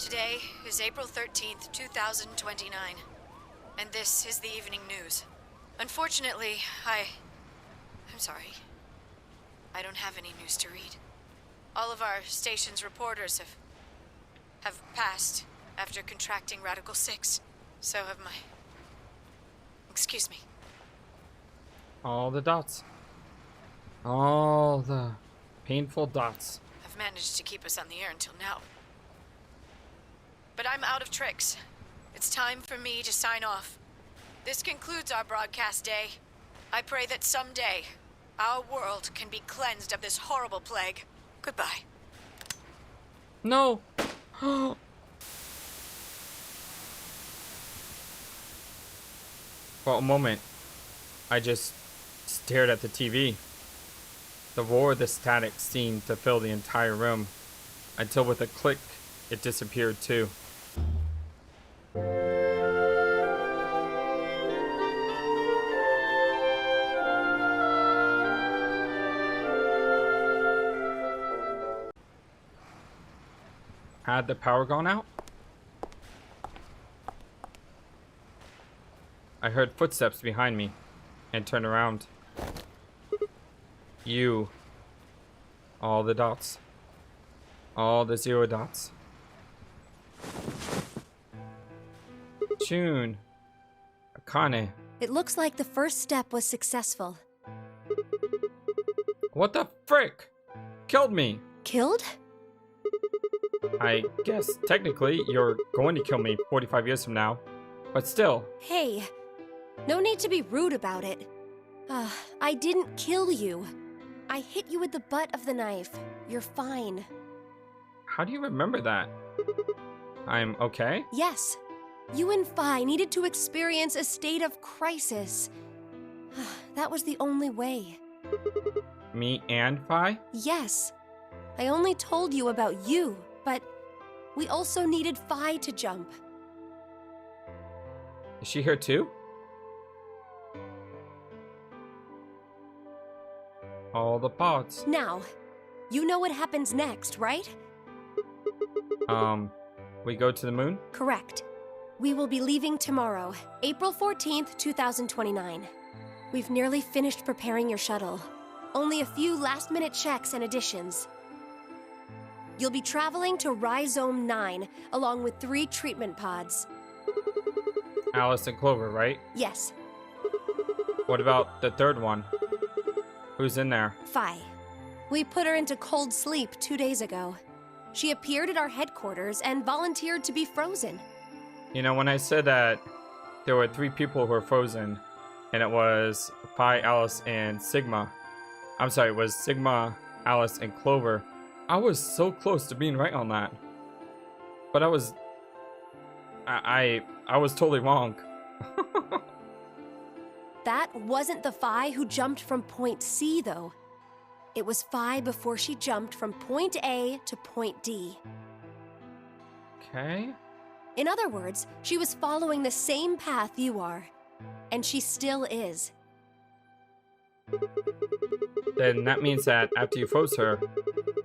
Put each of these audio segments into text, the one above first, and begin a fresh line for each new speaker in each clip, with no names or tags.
Today is April 13th, 2029, and this is the evening news. Unfortunately, I'm sorry. I don't have any news to read. All of our station's reporters have passed after contracting Radical 6. So have my... Excuse me.
All the dots. All the painful dots.
Have managed to keep us on the air until now. But I'm out of tricks. It's time for me to sign off. This concludes our broadcast day. I pray that someday, our world can be cleansed of this horrible plague. Goodbye.
No! For a moment, I just stared at the TV. The roar of the static seemed to fill the entire room, until with a click, it disappeared too. Had the power gone out? I heard footsteps behind me and turned around. You. All the dots. All the zero dots. June. Akane.
It looks like the first step was successful.
What the frick? Killed me.
Killed?
I guess technically you're going to kill me 45 years from now. But still.
Hey, no need to be rude about it. I didn't kill you. I hit you with the butt of the knife. You're fine.
How do you remember that? I'm okay?
Yes. You and Phi needed to experience a state of crisis. That was the only way.
Me and Phi?
Yes. I only told you about you, but we also needed Phi to jump.
Is she here too? All the pods.
Now, you know what happens next, right?
We go to the moon?
Correct. We will be leaving tomorrow, April 14th, 2029. We've nearly finished preparing your shuttle. Only a few last-minute checks and additions. You'll be traveling to Rhizome 9, along with 3 treatment pods.
Alice and Clover, right?
Yes.
What about the third one? Who's in there?
Phi. We put her into cold sleep 2 days ago. She appeared at our headquarters and volunteered to be frozen.
You know, when I said that there were 3 people who were frozen, and it was Phi, Alice, and Sigma. I'm sorry, it was Sigma, Alice, and Clover. I was so close to being right on that. But I was totally wrong.
That wasn't the Phi who jumped from point C, though. It was Phi before she jumped from point A to point D.
Okay.
In other words, she was following the same path you are. And she still is.
Then that means that after you froze her,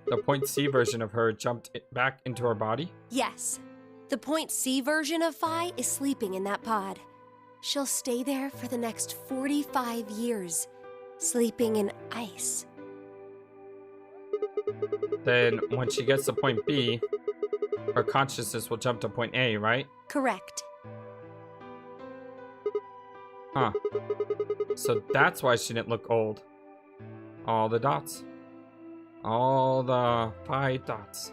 the point C version of her jumped back into her body?
Yes. The point C version of Phi is sleeping in that pod. She'll stay there for the next 45 years, sleeping in ice.
Then when she gets to point B, her consciousness will jump to point A, right?
Correct.
Huh. So that's why she didn't look old. All the dots. All the 5 dots.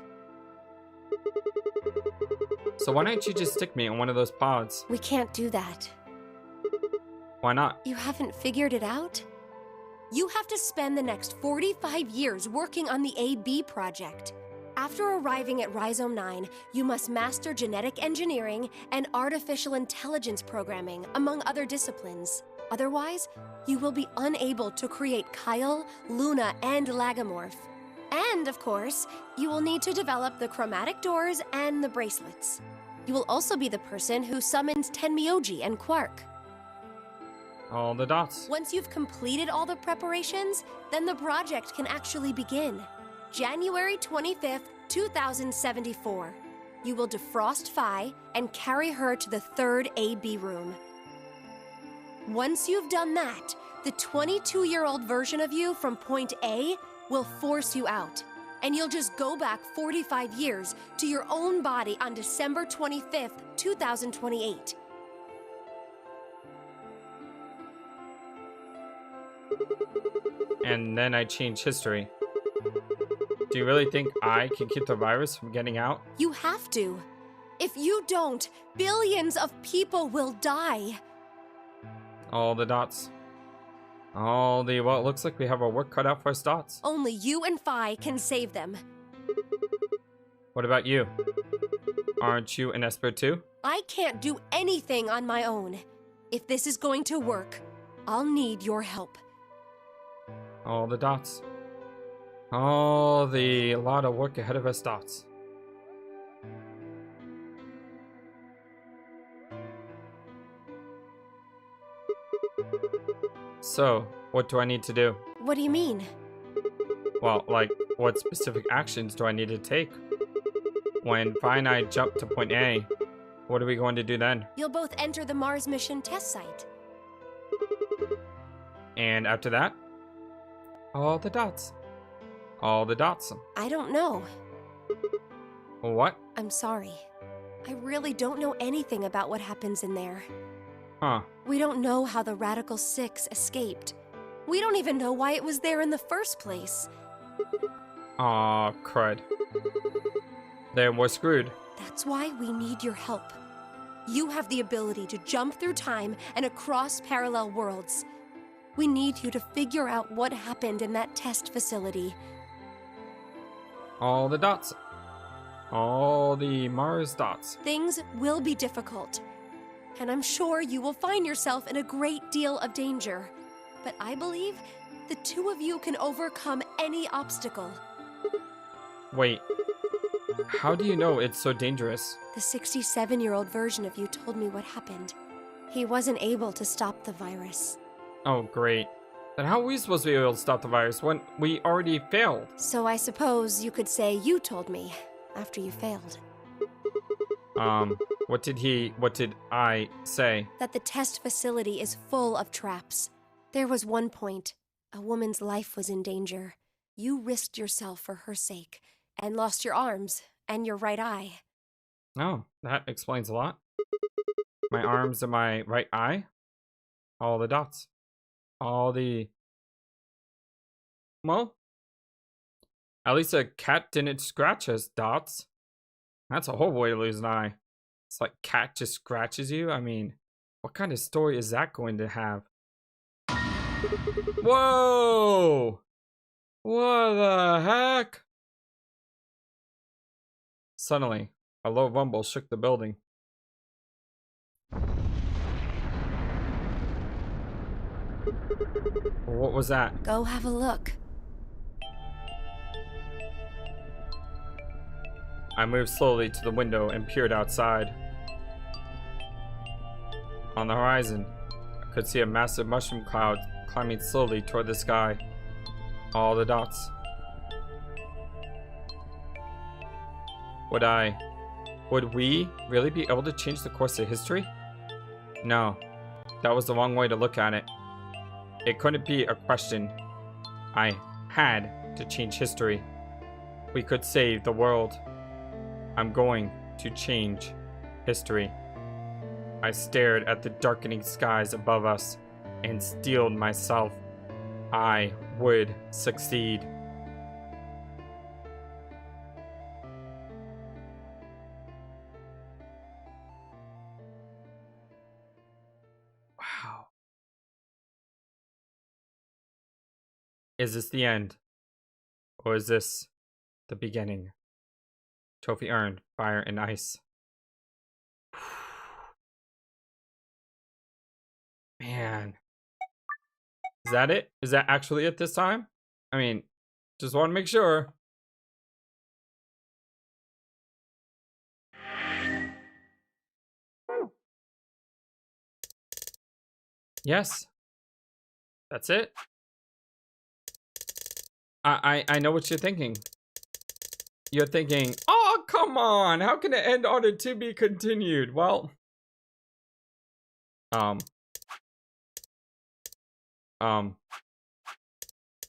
So why don't you just stick me in one of those pods?
We can't do that.
Why not?
You haven't figured it out? You have to spend the next 45 years working on the AB project. After arriving at Rhizome 9, you must master genetic engineering and artificial intelligence programming, among other disciplines. Otherwise, you will be unable to create Kyle, Luna, and Lagomorph. And, of course, you will need to develop the chromatic doors and the bracelets. You will also be the person who summons Tenmyoji and Quark.
All the dots.
Once you've completed all the preparations, then the project can actually begin. January 25th, 2074. you will defrost Phi and carry her to the third AB room. Once you've done that, the 22-year-old version of you from point A will force you out, and you'll just go back 45 years to your own body on December 25th, 2028.
And then I change history. Do you really think I can keep the virus from getting out?
You have to. If you don't, billions of people will die.
All the dots. Well, it looks like we have our work cut out for us dots.
Only you and Phi can save them.
What about you? Aren't you an Esper too?
I can't do anything on my own. If this is going to work, I'll need your help.
All the dots. All the lot of work ahead of us dots. So, what do I need to do?
What do you mean?
Well, like, what specific actions do I need to take? When Phi and I jump to point A, what are we going to do then?
You'll both enter the Mars mission test site.
And after that? All the dots. All the dots.
I don't know.
What?
I'm sorry. I really don't know anything about what happens in there.
Huh.
We don't know how the Radical Six escaped. We don't even know why it was there in the first place.
Aw, crud. Then we're screwed.
That's why we need your help. You have the ability to jump through time and across parallel worlds. We need you to figure out what happened in that test facility.
All the dots. All the Mars dots.
Things will be difficult, and I'm sure you will find yourself in a great deal of danger. But I believe the two of you can overcome any obstacle.
Wait. How do you know it's so dangerous?
The 67-year-old version of you told me what happened. He wasn't able to stop the virus.
Oh, great. Then how are we supposed to be able to stop the virus when we already failed?
So I suppose you could say you told me after you failed.
What did I say?
That the test facility is full of traps. There was one point, a woman's life was in danger. You risked yourself for her sake, and lost your arms and your right eye.
Oh, that explains a lot. My arms and my right eye? All the dots. All the... Well, at least a cat didn't scratch us, dots. That's a horrible way to lose an eye. It's like cat just scratches you? I mean, what kind of story is that going to have? Whoa! What the heck? Suddenly, a low rumble shook the building. What was that?
Go have a look.
I moved slowly to the window and peered outside. On the horizon, I could see a massive mushroom cloud climbing slowly toward the sky. All the dots. Would we really be able to change the course of history? No, that was the wrong way to look at it. It couldn't be a question. I had to change history. We could save the world. I'm going to change history. I stared at the darkening skies above us and steeled myself. I would succeed. Wow. Is this the end? Or is this the beginning? Trophy earned, fire and ice. Man. Is that it? Is that actually it this time? I mean, just want to make sure. Yes. That's it. I know what you're thinking. You're thinking, oh come on! How can it end on a to be continued? Well,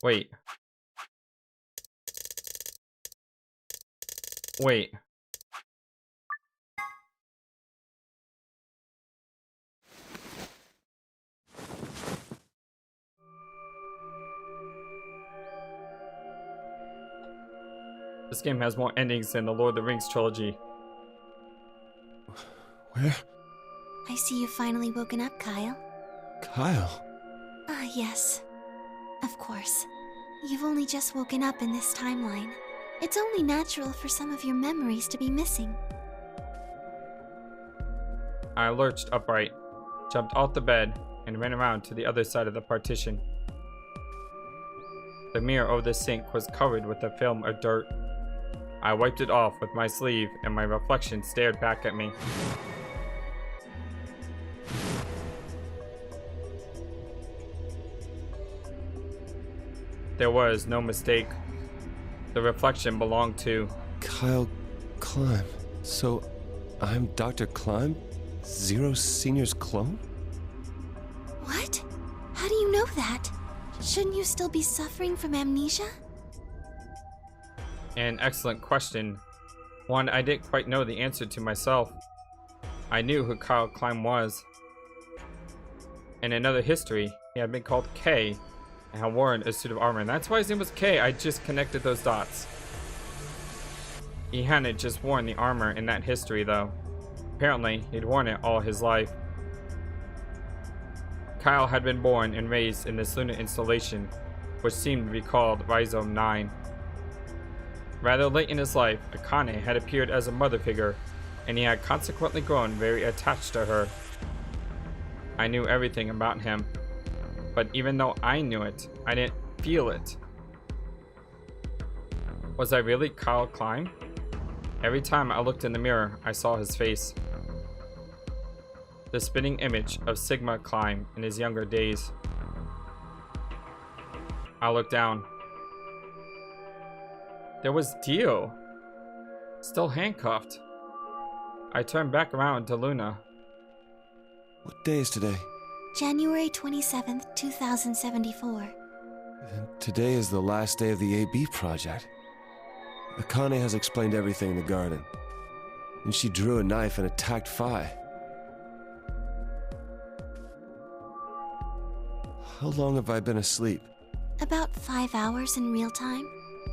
wait. Wait. This game has more endings than the Lord of the Rings trilogy.
Where?
I see you've finally woken up, Kyle.
Kyle?
Ah, yes. Of course. You've only just woken up in this timeline. It's only natural for some of your memories to be missing.
I lurched upright, jumped off the bed, and ran around to the other side of the partition. The mirror over the sink was covered with a film of dirt. I wiped it off with my sleeve, and my reflection stared back at me. There was no mistake. The reflection belonged to
Kyle Climb. So, I'm Dr. Climb? Zero Senior's clone?
What? How do you know that? Shouldn't you still be suffering from amnesia?
an excellent question. One I didn't quite know the answer to myself. I knew who Kyle Climb was. In another history, he had been called K and had worn a suit of armor, and that's why his name was K. I just connected those dots. He hadn't just worn the armor in that history, though. Apparently, he'd worn it all his life. Kyle had been born and raised in this lunar installation, which seemed to be called Rhizome 9. Rather late in his life, Akane had appeared as a mother figure, and he had consequently grown very attached to her. I knew everything about him, but even though I knew it, I didn't feel it. Was I really Kyle Climb? Every time I looked in the mirror, I saw his face. The spinning image of Sigma Climb in his younger days. I looked down. There was Dio, still handcuffed. I turned back around to Luna.
What day is today?
January 27th, 2074.
Today is the last day of the AB project. Akane has explained everything in the garden. And she drew a knife and attacked Phi. How long have I been asleep?
About 5 hours in real time.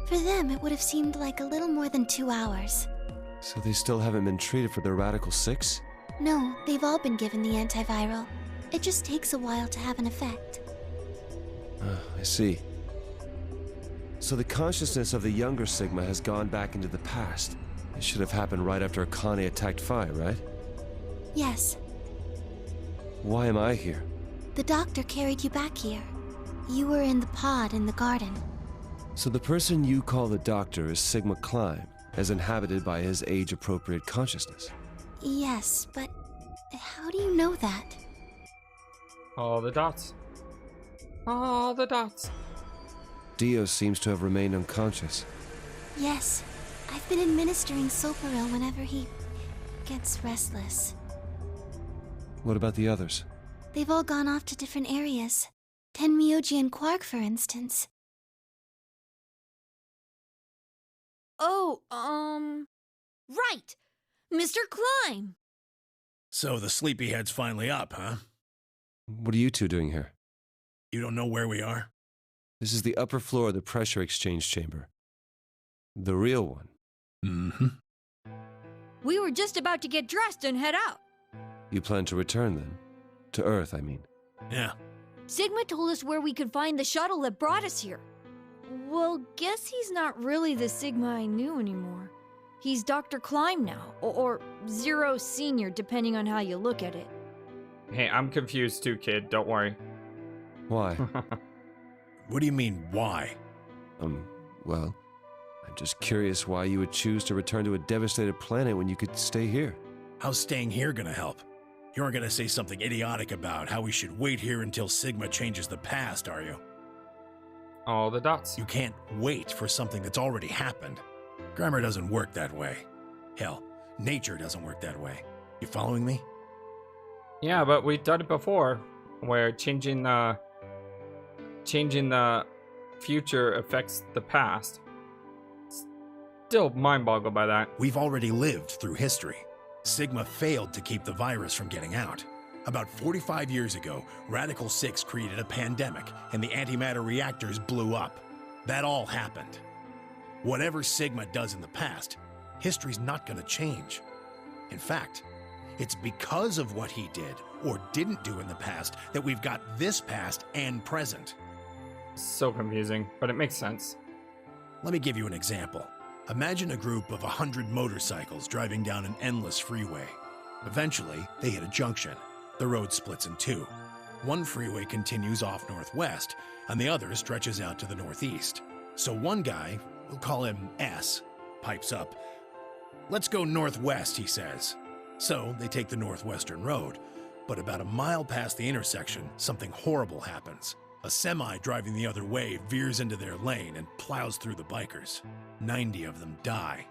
For them, it would have seemed like a little more than 2 hours.
So they still haven't been treated for their Radical 6?
No, they've all been given the antiviral. It just takes a while to have an effect.
I see. So the consciousness of the younger Sigma has gone back into the past. It should have happened right after Akane attacked Phi, right?
Yes.
Why am I here?
The doctor carried you back here. You were in the pod in the garden.
So the person you call the doctor is Sigma Climb, as inhabited by his age-appropriate consciousness.
Yes, but how do you know that?
All the dots. All the dots.
Dio seems to have remained unconscious.
Yes, I've been administering Soparil whenever he gets restless.
What about the others?
They've all gone off to different areas. Tenmyoji and Quark, for instance.
Oh, right! Mr. Climb!
So the sleepyhead's finally up, huh?
What are you two doing here?
You don't know where we are?
This is the upper floor of the pressure exchange chamber. The real one.
Mm-hmm.
We were just about to get dressed and head out.
You plan to return then? To Earth, I mean.
Yeah.
Sigma told us where we could find the shuttle that brought us here. Well, guess he's not really the Sigma I knew anymore. He's Dr. Climb now, or Zero Senior, depending on how you look at it.
Hey, I'm confused too, kid. Don't worry.
Why?
What do you mean, why?
Well, I'm just curious why you would choose to return to a devastated planet when you could stay here.
How's staying here gonna help? You aren't gonna say something idiotic about how we should wait here until Sigma changes the past, are you?
All the dots.
You can't wait for something that's already happened. Grammar doesn't work that way. Hell, nature doesn't work that way. You following me?
Yeah, but we've done it before, where changing the future affects the past. Still mind-boggled by that.
We've already lived through history. Sigma failed to keep the virus from getting out. About 45 years ago, Radical 6 created a pandemic, and the antimatter reactors blew up. That all happened. Whatever Sigma does in the past, history's not going to change. In fact, it's because of what he did or didn't do in the past that we've got this past and present.
So confusing, but it makes sense.
Let me give you an example. Imagine a group of 100 motorcycles driving down an endless freeway. Eventually, they hit a junction. The road splits in two. One freeway continues off northwest, and the other stretches out to the northeast. So one guy, we'll call him S, pipes up. "Let's go northwest," he says. So they take the northwestern road, but about a mile past the intersection, something horrible happens. A semi driving the other way veers into their lane and plows through the bikers. 90 of them die.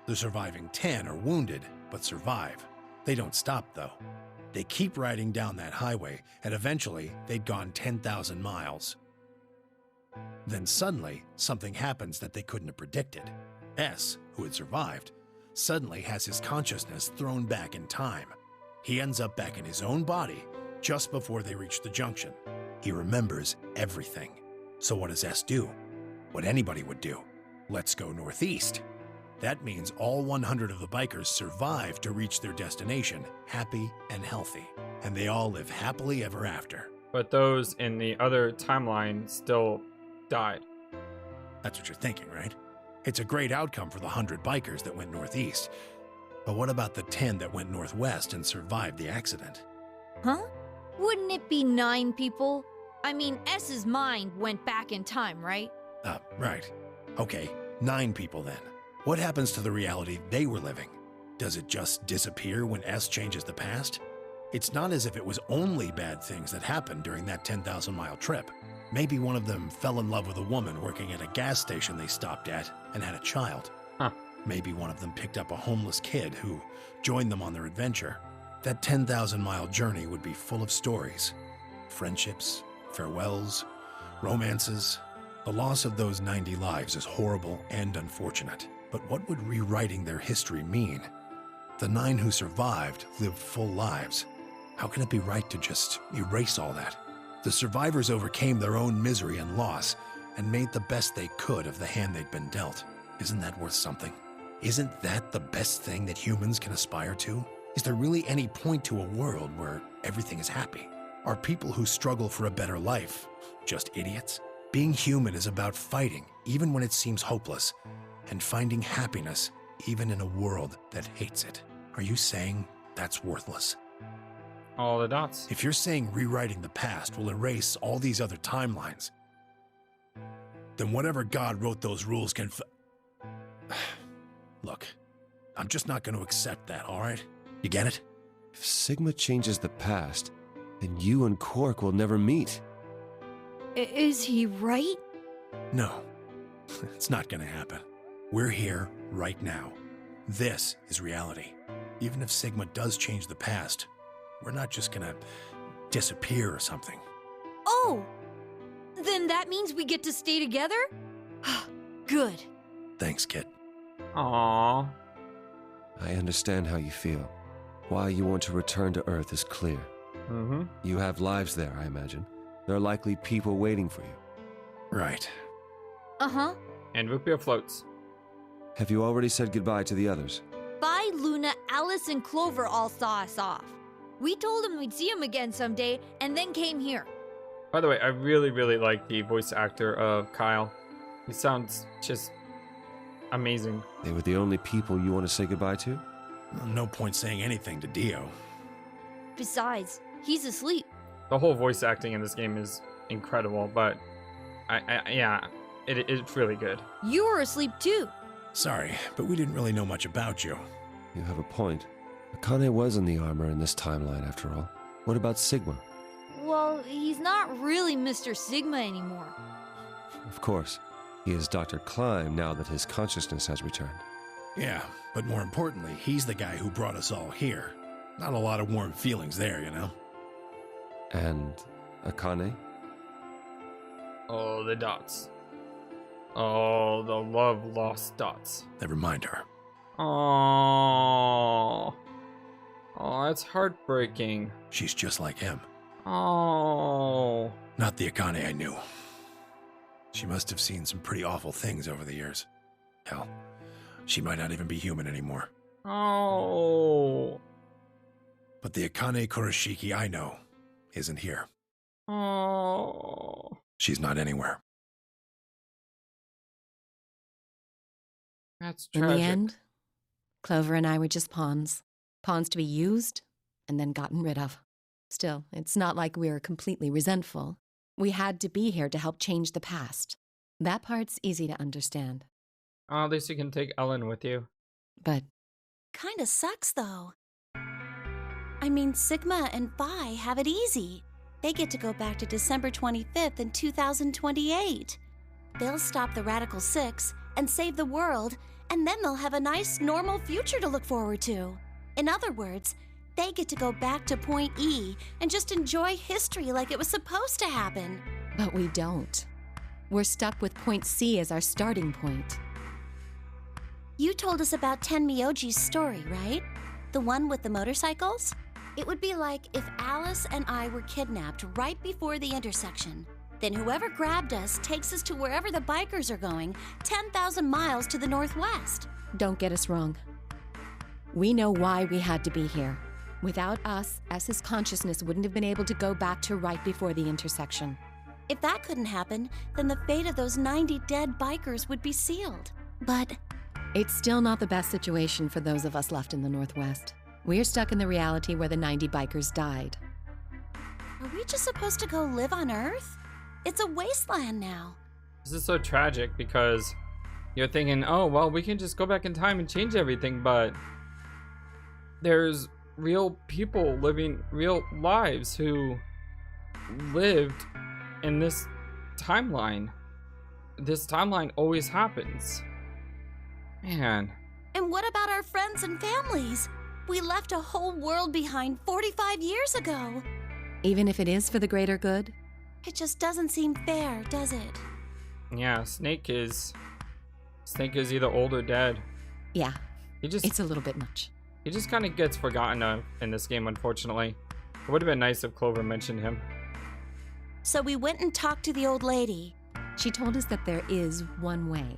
The surviving 10 are wounded, but survive. They don't stop, though. They keep riding down that highway, and eventually they'd gone 10,000 miles. Then suddenly, something happens that they couldn't have predicted. S, who had survived, suddenly has his consciousness thrown back in time. He ends up back in his own body just before they reach the junction. He remembers everything. So what does S do? What anybody would do. Let's go northeast. That means all 100 of the bikers survive to reach their destination, happy and healthy. And they all live happily ever after.
But those in the other timeline still died.
That's what you're thinking, right? It's a great outcome for the 100 bikers that went northeast. But what about the 10 that went northwest and survived the accident?
Huh? Wouldn't it be 9 people? I mean, S's mind went back in time, right?
Right. Okay, 9 people then. What happens to the reality they were living? Does it just disappear when S changes the past? It's not as if it was only bad things that happened during that 10,000-mile trip. Maybe one of them fell in love with a woman working at a gas station they stopped at and had a child.
Huh.
Maybe one of them picked up a homeless kid who joined them on their adventure. That 10,000-mile journey would be full of stories. Friendships, farewells, romances. The loss of those 90 lives is horrible and unfortunate. But what would rewriting their history mean? The 9 who survived lived full lives. How can it be right to just erase all that? The survivors overcame their own misery and loss and made the best they could of the hand they'd been dealt. Isn't that worth something? Isn't that the best thing that humans can aspire to? Is there really any point to a world where everything is happy? Are people who struggle for a better life just idiots? Being human is about fighting, even when it seems hopeless, and finding happiness, even in a world that hates it. Are you saying that's worthless?
All the dots.
If you're saying rewriting the past will erase all these other timelines, then whatever God wrote those rules can Look, I'm just not going to accept that, all right? You get it?
If Sigma changes the past, then you and Quark will never meet.
Is he right?
No, it's not going to happen. We're here right now. This is reality. Even if Sigma does change the past, we're not just going to disappear or something.
Oh! Then that means we get to stay together? Good.
Thanks, kid.
Aww.
I understand how you feel. Why you want to return to Earth is clear.
Mm-hmm.
You have lives there, I imagine. There are likely people waiting for you.
Right.
Uh-huh.
And root beer floats.
Have you already said goodbye to the others?
Bye, Luna, Alice, and Clover all saw us off. We told them we'd see him again someday, and then came here.
By the way, I really, really like the voice actor of Kyle. He sounds just amazing.
They were the only people you want to say goodbye to?
No point saying anything to Dio.
Besides, he's asleep.
The whole voice acting in this game is incredible, but it's really good.
You were asleep too.
Sorry, but we didn't really know much about you.
You have a point. Akane was in the armor in this timeline, after all. What about Sigma?
Well, he's not really Mr. Sigma anymore.
Of course. He is Dr. Klein now that his consciousness has returned.
Yeah, but more importantly, he's the guy who brought us all here. Not a lot of warm feelings there, you know?
And Akane?
Oh, the dots. Oh, the love lost dots.
Never mind her.
Oh. Oh, that's heartbreaking.
She's just like him.
Oh.
Not the Akane I knew. She must have seen some pretty awful things over the years. Hell, she might not even be human anymore.
Oh.
But the Akane Kurashiki I know isn't here.
Oh.
She's not anywhere.
That's
In
tragic.
the end, Clover and I were just pawns. Pawns to be used and then gotten rid of. Still, it's not like we're completely resentful. We had to be here to help change the past. That part's easy to understand.
Oh, at least you can take Ellen with you.
But
Kinda sucks, though. I mean, Sigma and Phi have it easy. They get to go back to December 25th in 2028. They'll stop the Radical Six and save the world, and then they'll have a nice, normal future to look forward to. In other words, they get to go back to Point E and just enjoy history like it was supposed to happen.
we don't. We're stuck with Point C as our starting point.
You told us about Tenmyoji's story, right? The one with the motorcycles? It would be like if Alice and I were kidnapped right before the intersection. Then whoever grabbed us takes us to wherever the bikers are going, 10,000 miles to the northwest.
Don't get us wrong. We know why we had to be here. Without us, S's consciousness wouldn't have been able to go back to right before the intersection.
If that couldn't happen, then the fate of those 90 dead bikers would be sealed. But
It's still not the best situation for those of us left in the Northwest. We're stuck in the reality where the 90 bikers died.
are we just supposed to go live on Earth? It's a wasteland now.
This is so tragic because you're thinking, oh, well, we can just go back in time and change everything, but there's real people living real lives who lived in this timeline. This timeline always happens. Man.
And what about our friends and families? We left a whole world behind 45 years ago.
Even if it is for the greater good,
It just doesn't seem fair, does it?
Yeah, Snake is either old or dead.
yeah,
He
it's a little bit much.
kind of gets forgotten of in this game, unfortunately. It would have been nice if Clover mentioned him.
So we went and talked to the old lady.
She told us that there is one way.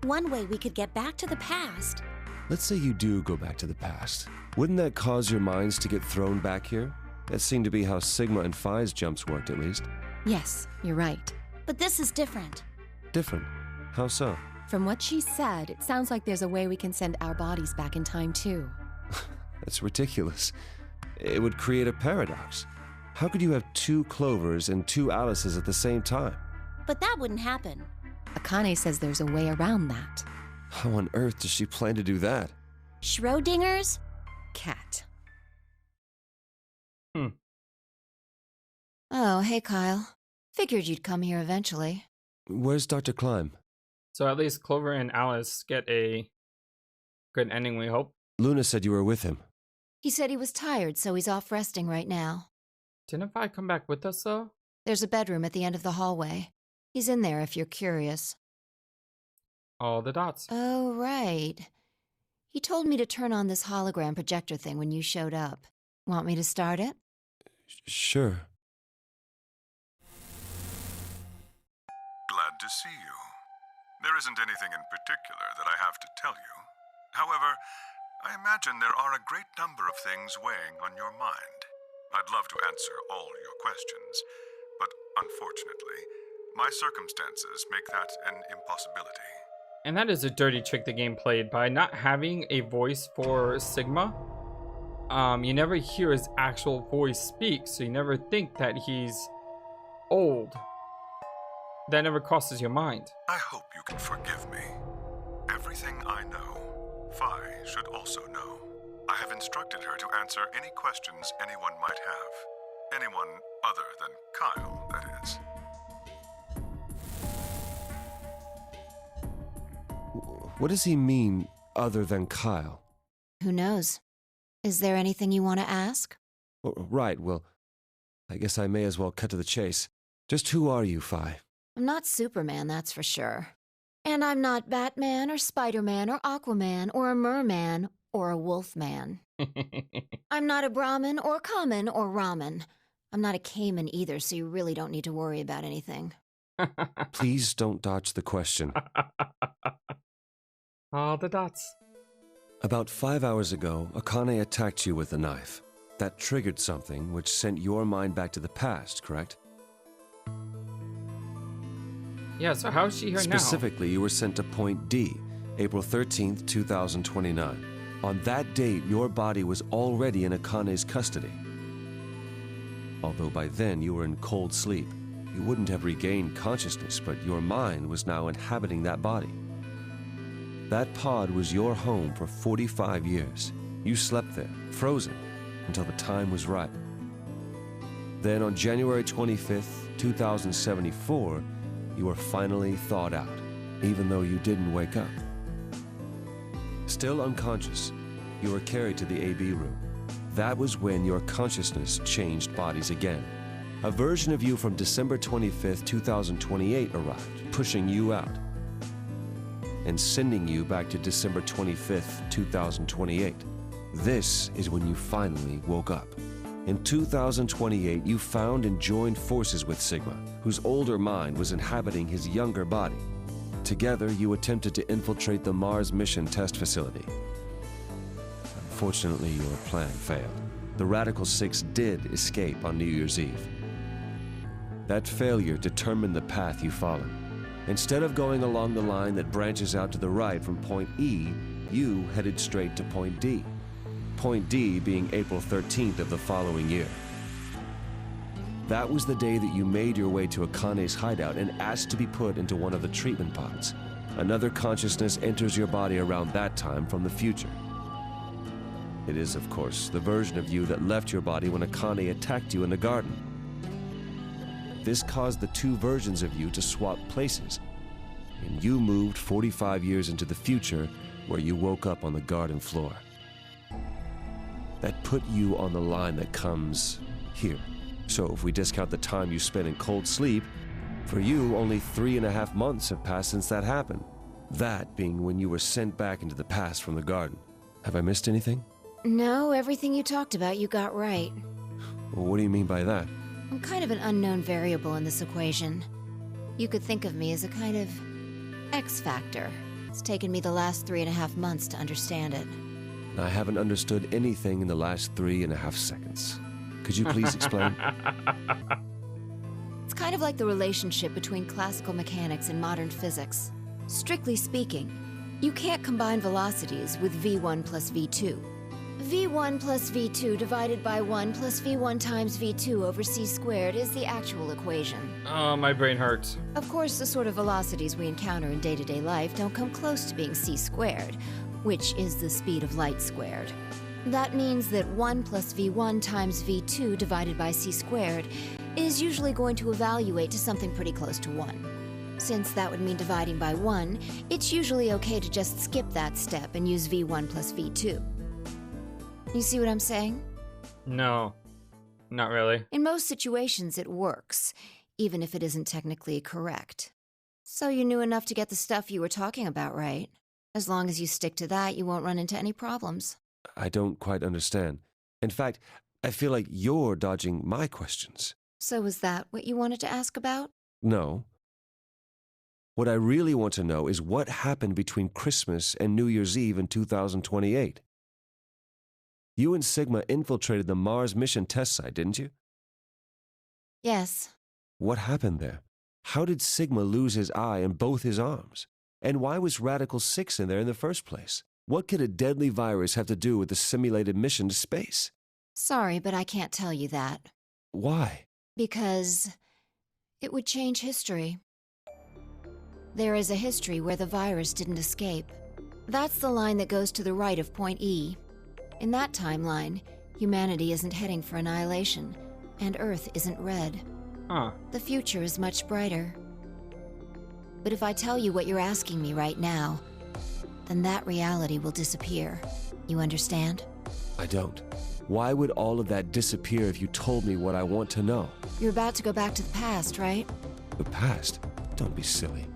One way we could get back to the past.
Let's say you do go back to the past. Wouldn't that cause your minds to get thrown back here? That seemed to be how Sigma and Phi's jumps worked, at least.
Yes, you're right.
But this is different.
Different. How so?
From what she said, it sounds like there's a way we can send our bodies back in time too.
That's ridiculous. It would create a paradox. How could you have two Clovers and two Alices at the same time?
But that wouldn't happen.
Akane says there's a way around that.
How on earth does she plan to do that?
Schrodinger's?
Cat.
Oh, hey, Kyle. Figured you'd come here eventually.
Where's Dr. Klein?
So at least Clover and Alice get a good ending, we hope.
Luna said you were with him.
He said he was tired, so he's off resting right now.
Didn't I come back with us, though?
There's a bedroom at the end of the hallway. He's in there if you're curious.
All the dots.
Oh, right. He told me to turn on this hologram projector thing when you showed up. Want me to start it?
Sure.
Glad to see you. There isn't anything in particular that I have to tell you. However, I imagine there are a great number of things weighing on your mind. I'd love to answer all your questions, but unfortunately, my circumstances make that an impossibility.
And that is a dirty trick the game played by not having a voice for Sigma. You never hear his actual voice speak, so you never think that he's old. That never crosses your mind.
I hope you can forgive me. Everything I know, Phi should also know. I have instructed her to answer any questions anyone might have. Anyone other than Kyle, that is.
What does he mean, other than Kyle?
Who knows? Is there anything you want to ask?
Right, well, I guess I may as well cut to the chase. Just who are you, Phi?
I'm not Superman, that's for sure. And I'm not Batman or Spider-Man or Aquaman or a merman or a wolfman. I'm not a Brahmin or Kamen or Ramen. I'm not a Cayman either, so you really don't need to worry about anything.
Please don't dodge the question.
All the dots.
About 5 hours ago, Akane attacked you with a knife. That triggered something which sent your mind back to the past, correct?
Yeah, so how is she here now?
Specifically, you were sent to Point D, April 13th, 2029. On that date, your body was already in Akane's custody. Although by then you were in cold sleep. You wouldn't have regained consciousness, but your mind was now inhabiting that body. That pod was your home for 45 years. You slept there, frozen, until the time was right. Then on January 25th, 2074, you were finally thawed out, even though you didn't wake up. Still unconscious, you were carried to the AB room. That was when your consciousness changed bodies again. A version of you from December 25th, 2028 arrived, pushing you out and sending you back to December 25th, 2028. This is when you finally woke up. In 2028, you found and joined forces with Sigma, whose older mind was inhabiting his younger body. Together, you attempted to infiltrate the Mars mission test facility. Unfortunately, your plan failed. The Radical Six did escape on New Year's Eve. That failure determined the path you followed. Instead of going along the line that branches out to the right from Point E, you headed straight to Point D. Point D being April 13th of the following year. That was the day that you made your way to Akane's hideout and asked to be put into one of the treatment pods. Another consciousness enters your body around that time from the future. It is, of course, the version of you that left your body when Akane attacked you in the garden. This caused the two versions of you to swap places, and you moved 45 years into the future where you woke up on the garden floor. That put you on the line that comes here. So if we discount the time you spent in cold sleep, for you only 3.5 months have passed since that happened. That being when you were sent back into the past from the garden. Have I missed anything?
No, everything you talked about you got right.
Well, what do you mean by that?
I'm kind of an unknown variable in this equation. You could think of me as a kind of X factor. It's taken me the last 3.5 months to understand it.
I haven't understood anything in the last 3.5 seconds. Could you please explain?
It's kind of like the relationship between classical mechanics and modern physics. Strictly speaking, you can't combine velocities with v1 plus v2. v1 plus v2 divided by 1 plus v1 times v2 over c squared is the actual equation.
Oh, my brain hurts.
Of course, the sort of velocities we encounter in day-to-day life don't come close to being c squared, which is the speed of light squared. That means that 1 plus v1 times v2 divided by c squared is usually going to evaluate to something pretty close to 1. Since that would mean dividing by 1, it's usually okay to just skip that step and use v1 plus v2. You see what I'm saying?
No, not really.
In most situations, it works, even if it isn't technically correct. So you knew enough to get the stuff you were talking about right. As long as you stick to that, you won't run into any problems.
I don't quite understand. In fact, I feel like you're dodging my questions.
So was that what you wanted to ask about?
No. What I really want to know is what happened between Christmas and New Year's Eve in 2028. You and Sigma infiltrated the Mars mission test site, didn't you?
Yes.
What happened there? How did Sigma lose his eye and both his arms? And why was Radical 6 in there in the first place? What could a deadly virus have to do with the simulated mission to space?
Sorry, but I can't tell you that.
Why?
Because it would change history. There is a history where the virus didn't escape. That's the line that goes to the right of Point E. In that timeline, humanity isn't heading for annihilation, and Earth isn't red.
Huh.
The future is much brighter. But if I tell you what you're asking me right now,
then that reality will disappear. You understand?
I don't. Why would all of that disappear if you told me what I want to know?
You're about to go back to the past, right?
The past? Don't be silly.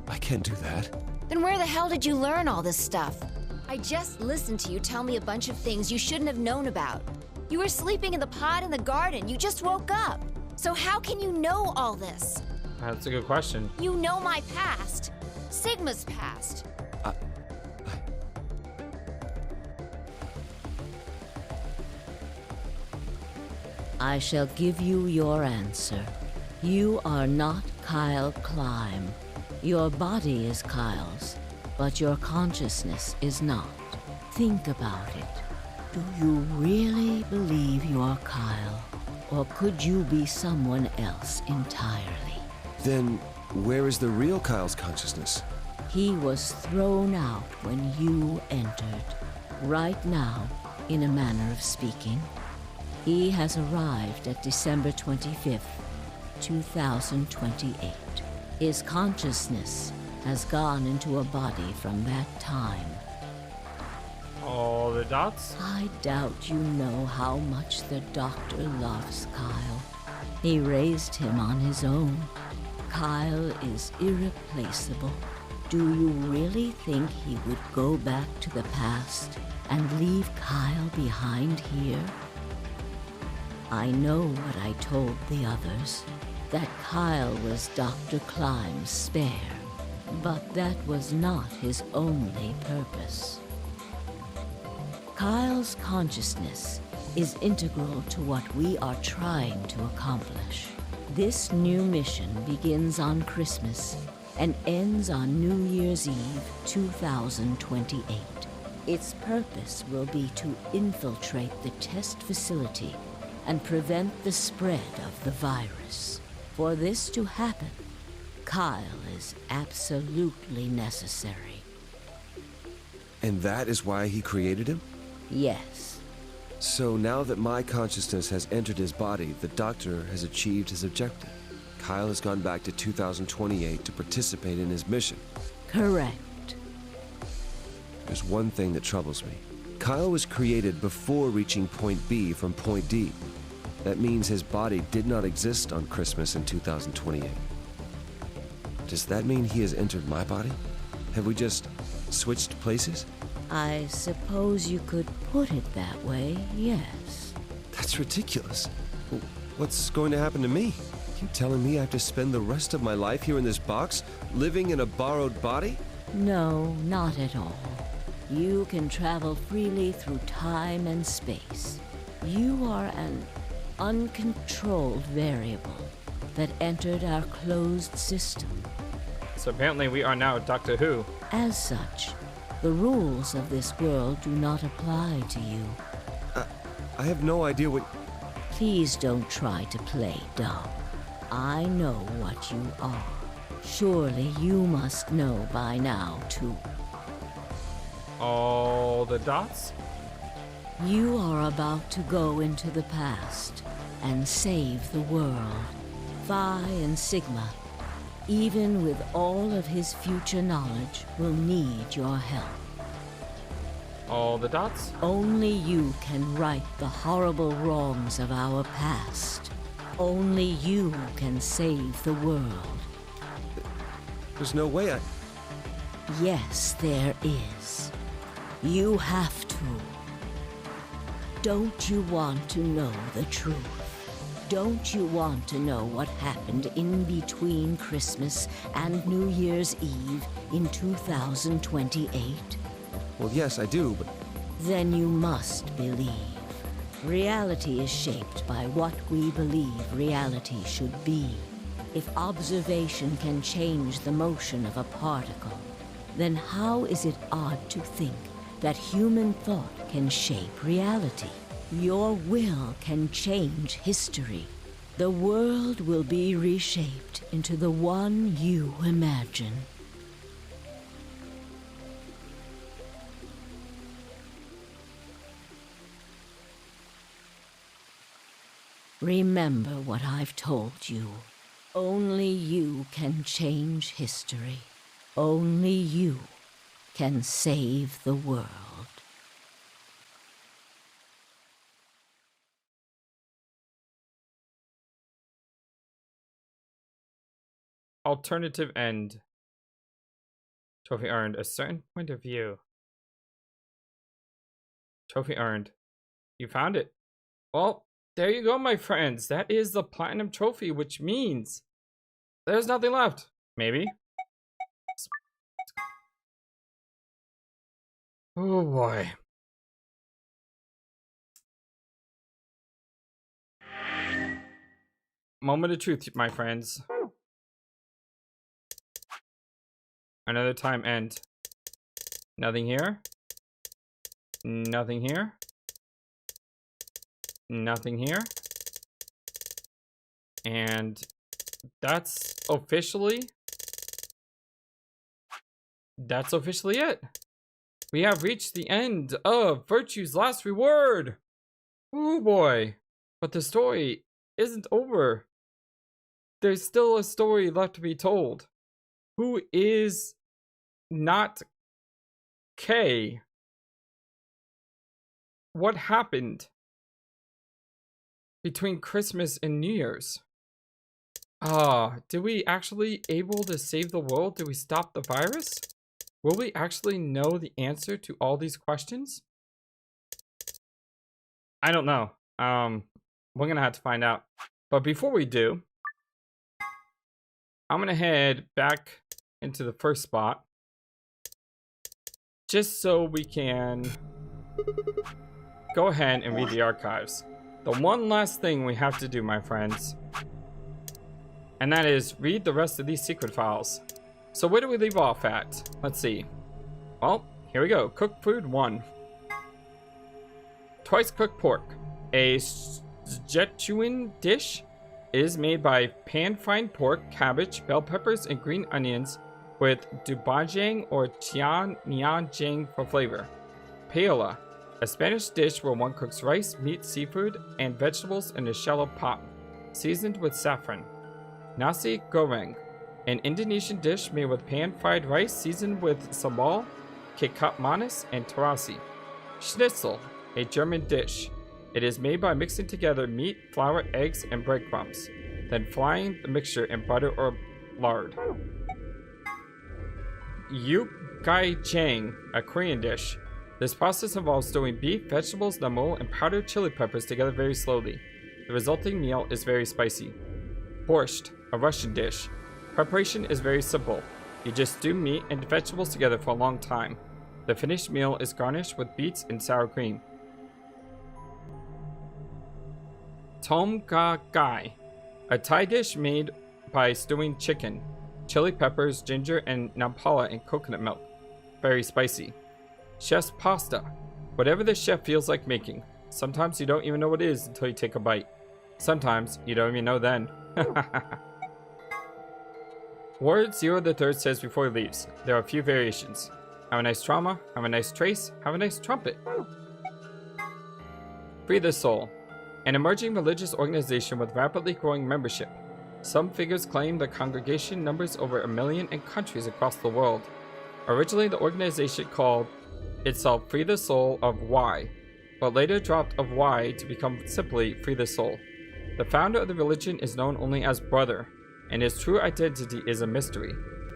I can't do that.
Then where the hell did you learn all this stuff?
I just listened to you tell me a bunch of things you shouldn't have known about. You were sleeping in the pod in the garden. You just woke up. So how can you know all this?
That's a good question.
You know my past. Sigma's past.
I shall give you your answer. You are not Kyle Climb. Your body is Kyle's, but your consciousness is not. Think about it. Do you really believe you're Kyle? Or could you be someone else entirely?
Then, where is the real Kyle's consciousness?
He was thrown out when you entered. Right now, in a manner of speaking. He has arrived at December 25th, 2028. His consciousness has gone into a body from that time.
All the dots?
I doubt you know how much the doctor loves Kyle. He raised him on his own. Kyle is irreplaceable. Do you really think he would go back to the past and leave Kyle behind here? I know what I told the others, that Kyle was Dr. Climb's spare, but that was not his only purpose. Kyle's consciousness is integral to what we are trying to accomplish. This new mission begins on Christmas and ends on New Year's Eve 2028. Its purpose will be to infiltrate the test facility and prevent the spread of the virus. For this to happen, Kyle is absolutely necessary.
And that is why he created him?
Yes.
So now that my consciousness has entered his body, the doctor has achieved his objective. Kyle has gone back to 2028 to participate in his mission.
Correct.
There's one thing that troubles me. Kyle was created before reaching point B from point D. That means his body did not exist on Christmas in 2028. Does that mean he has entered my body? Have we just switched places?
I suppose you could put it that way, yes.
That's ridiculous. What's going to happen to me? You telling me I have to spend the rest of my life here in this box, living in a borrowed body?
No, not at all. You can travel freely through time and space. You are an uncontrolled variable that entered our closed system.
So apparently we are now Doctor Who.
As such, the rules of this world do not apply to you.
I have no idea what...
Please don't try to play dumb. I know what you are. Surely you must know by now, too.
All the dots?
You are about to go into the past and save the world. Phi and Sigma, even with all of his future knowledge, will need your help.
All the dots?
Only you can right the horrible wrongs of our past. Only you can save the world.
There's no way I...
Yes, there is. You have to. Don't you want to know the truth? Don't you want to know what happened in between Christmas and New Year's Eve in 2028?
Well, yes, I do, but...
Then you must believe. Reality is shaped by what we believe reality should be. If observation can change the motion of a particle, then how is it odd to think that human thought can shape reality? Your will can change history. The world will be reshaped into the one you imagine. Remember what I've told you. Only you can change history. Only you can save the world.
Alternative end. Trophy earned. A certain point of view. Trophy earned. You found it. Well, there you go, my friends. That is the platinum trophy, which means there's nothing left. Maybe. Oh boy. Moment of truth, my friends. Another time end. Nothing here. Nothing here. Nothing here. And that's officially it. We have reached the end of Virtue's Last Reward. Oh boy. But the story isn't over. There's still a story left to be told. Who is not K? What happened between Christmas and New Year's? Did we actually able to save the world? Did we stop the virus? Will we actually know the answer to all these questions? I don't know. We're gonna have to find out. But before we do, I'm gonna head back into the first spot just so we can go ahead and read the archives. The one last thing we have to do, my friends, and that is read the rest of these secret files. So where do we leave off at? Let's see. Well, here we go. Cooked food 1. Twice cooked pork. A Szechuan dish is made by pan-fried pork, cabbage, bell peppers, and green onions with doubajang or chianjang for flavor. Paella, a Spanish dish where one cooks rice, meat, seafood, and vegetables in a shallow pot, seasoned with saffron. Nasi goreng, an Indonesian dish made with pan-fried rice seasoned with sambal, kecap manis, and terasi. Schnitzel, a German dish. It is made by mixing together meat, flour, eggs, and breadcrumbs, then frying the mixture in butter or lard. Yukgaijang, a Korean dish. This process involves stewing beef, vegetables, namul, and powdered chili peppers together very slowly. The resulting meal is very spicy. Borscht, a Russian dish. Preparation is very simple. You just stew meat and vegetables together for a long time. The finished meal is garnished with beets and sour cream. Tom Kha Gai, a Thai dish made by stewing chicken, chili peppers, ginger, and nampala in coconut milk. Very spicy. Chef's pasta, whatever the chef feels like making. Sometimes you don't even know what it is until you take a bite. Sometimes you don't even know then. Word Zero the Third says before he leaves, there are a few variations. Have a nice trauma, have a nice trace, have a nice trumpet. Free the Soul, an emerging religious organization with rapidly growing membership. Some figures claim the congregation numbers over 1 million in countries across the world. Originally, the organization called itself Free the Soul of Y, but later dropped of Y to become simply Free the Soul. The founder of the religion is known only as Brother, and his true identity is a mystery.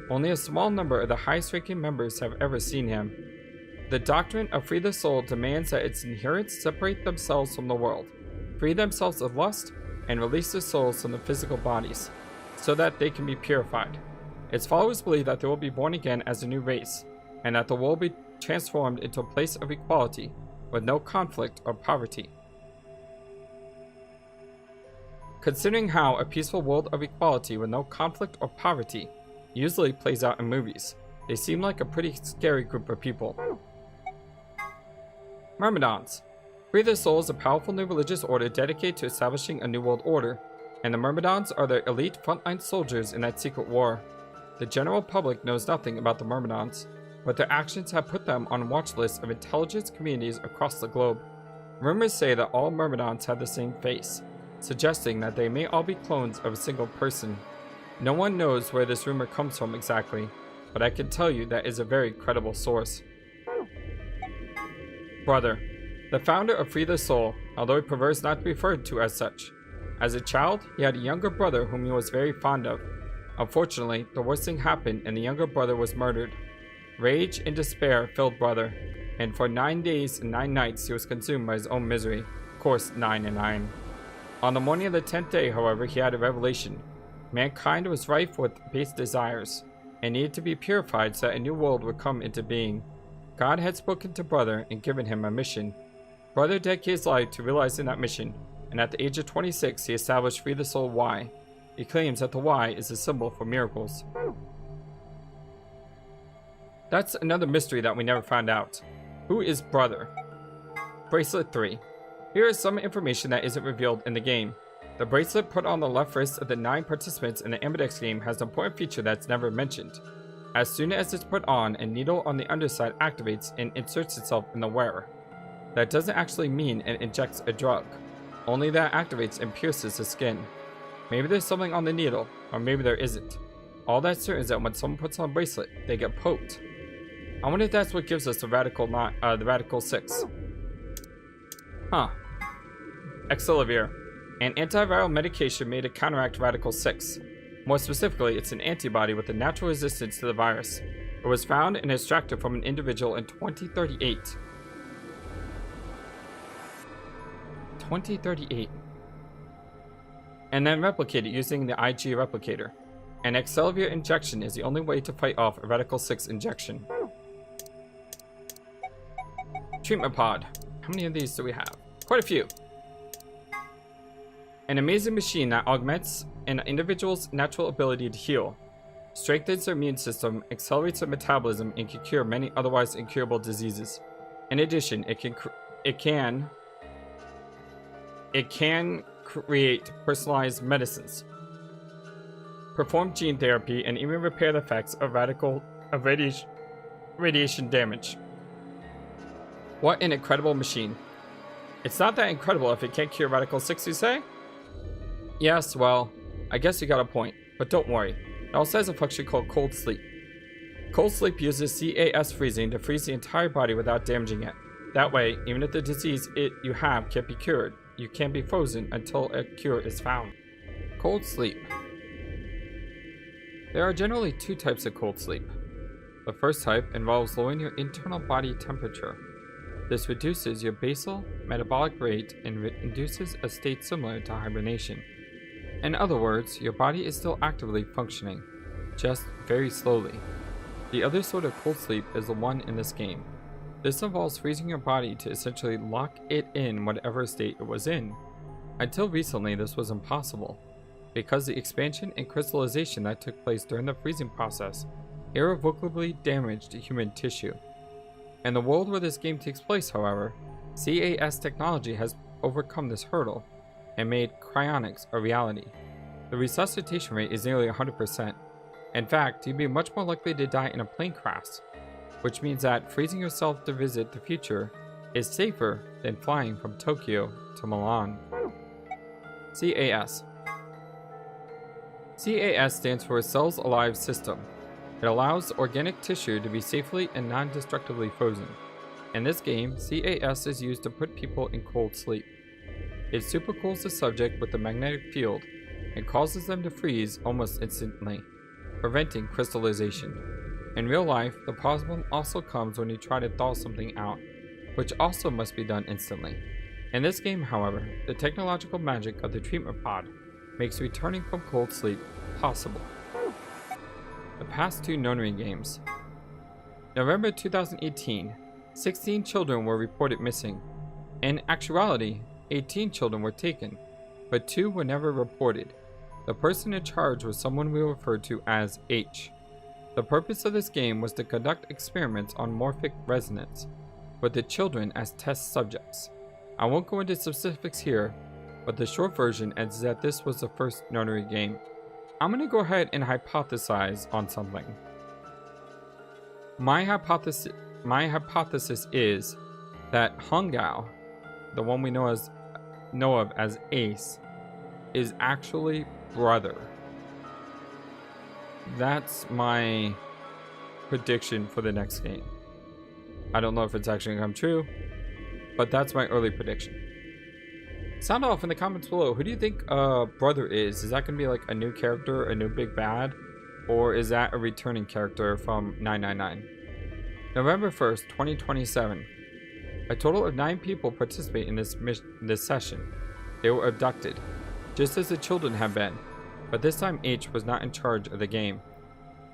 Only a small number of the highest-ranking members have ever seen him. The doctrine of Free the Soul demands that its adherents separate themselves from the world, free themselves of lust, and release their souls from the physical bodies, so that they can be purified. Its followers believe that they will be born again as a new race, and that the world will be transformed into a place of equality, with no conflict or poverty. Considering how a peaceful world of equality with no conflict or poverty usually plays out in movies, they seem like a pretty scary group of people. Myrmidons. Free the Soul is a powerful new religious order dedicated to establishing a new world order, and the Myrmidons are the elite frontline soldiers in that secret war. The general public knows nothing about the Myrmidons, but their actions have put them on watch lists of intelligence communities across the globe. Rumors say that all Myrmidons have the same face, suggesting that they may all be clones of a single person. No one knows where this rumor comes from exactly, but I can tell you that is a very credible source. Brother. The founder of Free the Soul, although he prefers not to be referred to as such. As a child, he had a younger brother whom he was very fond of. Unfortunately, the worst thing happened and the younger brother was murdered. Rage and despair filled brother, and for 9 days and 9 nights he was consumed by his own misery. Of course, 9 and 9. On the morning of the 10th day, however, he had a revelation. Mankind was rife with base desires, and needed to be purified so that a new world would come into being. God had spoken to brother and given him a mission. Brother dedicated his life to realizing that mission, and at the age of 26, he established Free the Soul Y. He claims that the Y is a symbol for miracles. That's another mystery that we never found out. Who is Brother? Bracelet 3. Here is some information that isn't revealed in the game. The bracelet put on the left wrist of the 9 participants in the Ambidex game has an important feature that's never mentioned. As soon as it's put on, a needle on the underside activates and inserts itself in the wearer. That doesn't actually mean it injects a drug, only that it activates and pierces the skin. Maybe there's something on the needle, or maybe there isn't. All that's certain is that when someone puts on a bracelet, they get poked. I wonder if that's what gives us the Radical 6. Huh. Excelivir, an antiviral medication made to counteract Radical 6. More specifically, it's an antibody with a natural resistance to the virus. It was found and extracted from an individual in 2038. 2038. And then replicated using the IG replicator. An Excelivir injection is the only way to fight off a Radical 6 injection. Treatment pod. How many of these do we have? Quite a few. An amazing machine that augments an individual's natural ability to heal, strengthens their immune system, accelerates their metabolism, and can cure many otherwise incurable diseases. In addition, it can create personalized medicines, perform gene therapy, and even repair the effects of radiation damage. What an incredible machine. It's not that incredible if it can't cure Radical 6, you say? Yes, well, I guess you got a point, but don't worry. It also has a function called Cold Sleep. Cold Sleep uses CAS freezing to freeze the entire body without damaging it. That way, even if the disease you have can't be cured, you can't be frozen until a cure is found. Cold Sleep. There are generally 2 types of cold sleep. The first type involves lowering your internal body temperature. This reduces your basal metabolic rate and induces a state similar to hibernation. In other words, your body is still actively functioning, just very slowly. The other sort of cold sleep is the one in this game. This involves freezing your body to essentially lock it in whatever state it was in. Until recently, this was impossible, because the expansion and crystallization that took place during the freezing process irrevocably damaged human tissue. In the world where this game takes place, however, CAS technology has overcome this hurdle and made cryonics a reality. The resuscitation rate is nearly 100%. In fact, you'd be much more likely to die in a plane crash, which means that freezing yourself to visit the future is safer than flying from Tokyo to Milan. CAS. CAS stands for Cells Alive System. It allows organic tissue to be safely and non-destructively frozen. In this game, CAS is used to put people in cold sleep. It supercools the subject with the magnetic field and causes them to freeze almost instantly, preventing crystallization. In real life, the problem also comes when you try to thaw something out, which also must be done instantly. In this game, however, the technological magic of the treatment pod makes returning from cold sleep possible. The past 2 Nonary games. November 2018, 16 children were reported missing. In actuality, 18 children were taken, but 2 were never reported. The person in charge was someone we referred to as H. The purpose of this game was to conduct experiments on morphic resonance, with the children as test subjects. I won't go into specifics here, but the short version is that this was the first Nonary game. I'm going to go ahead and hypothesize on something. My hypothesis is that Hongao, the one we know of as Ace, is actually brother. That's my prediction for the next game. I don't know if it's actually gonna come true, but that's my early prediction. Sound off in the comments below. Who do you think Brother is? Is that gonna be like a new character, a new big bad? Or is that a returning character from 999? November 1st, 2027. A total of 9 people participate in this session. They were abducted, just as the children had been, but this time H was not in charge of the game.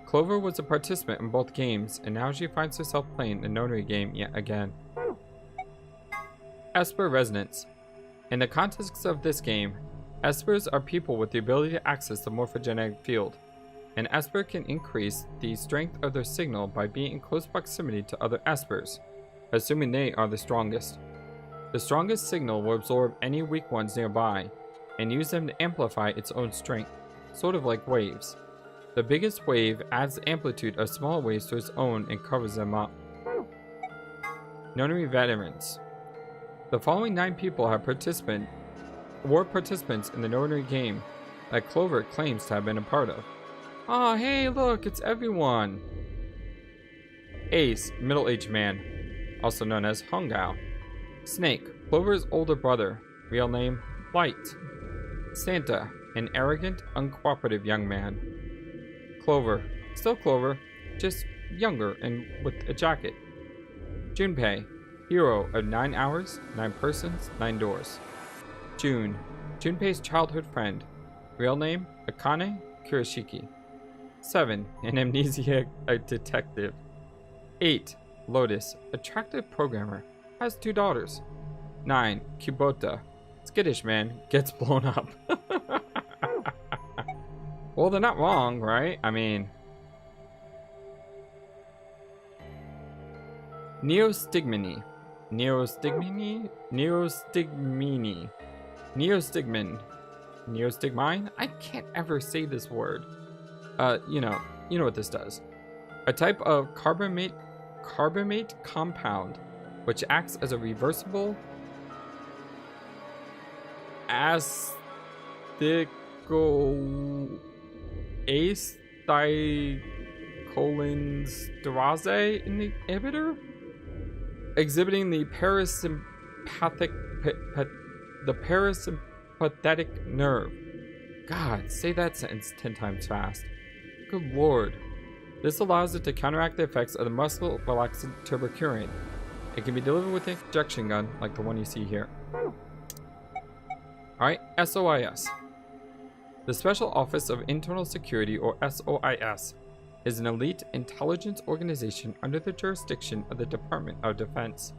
Clover was a participant in both games, and now she finds herself playing the Nonary game yet again. Esper Resonance. In the context of this game, Espers are people with the ability to access the morphogenetic field. An Esper can increase the strength of their signal by being in close proximity to other Espers, assuming they are the strongest. The strongest signal will absorb any weak ones nearby, and use them to amplify its own strength, sort of like waves. The biggest wave adds the amplitude of smaller waves to its own and covers them up. Nonary Veterans. The following 9 people were participants in the Nonary game that Clover claims to have been a part of. Oh, hey, look, it's everyone. Ace, middle-aged man, also known as Hongao. Snake, Clover's older brother, real name, Light. Santa, an arrogant, uncooperative young man. Clover, still Clover, just younger and with a jacket. Junpei, hero of 9 hours, 9 persons, 9 doors. June, Junpei's childhood friend, real name, Akane Kurashiki. 7, an amnesiac detective. 8, Lotus, attractive programmer, has 2 daughters. 9, Kubota, skittish man, gets blown up. Well, they're not wrong, right? I mean... Neostigmine. Neostigmine? I can't ever say this word. You know what this does. A type of carbamate compound, which acts as a reversible acetylcholinesterase inhibitor, exhibiting the parasympathetic nerve. God, say that sentence 10 times fast. Good lord. This allows it to counteract the effects of the muscle relaxant tuberculin. It can be delivered with an injection gun like the one you see here. Alright, SOIS. The Special Office of Internal Security, or SOIS, is an elite intelligence organization under the jurisdiction of the Department of Defense.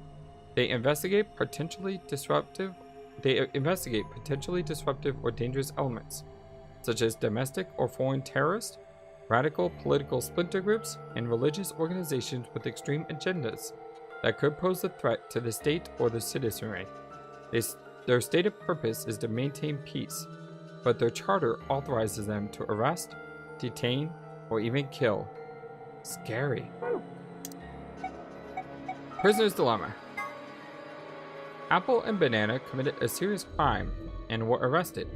They investigate potentially disruptive or dangerous elements, such as domestic or foreign terrorists, radical political splinter groups, and religious organizations with extreme agendas that could pose a threat to the state or the citizenry. Their stated purpose is to maintain peace, but their charter authorizes them to arrest, detain, or even kill. Scary. Prisoner's Dilemma. Apple and Banana committed a serious crime and were arrested.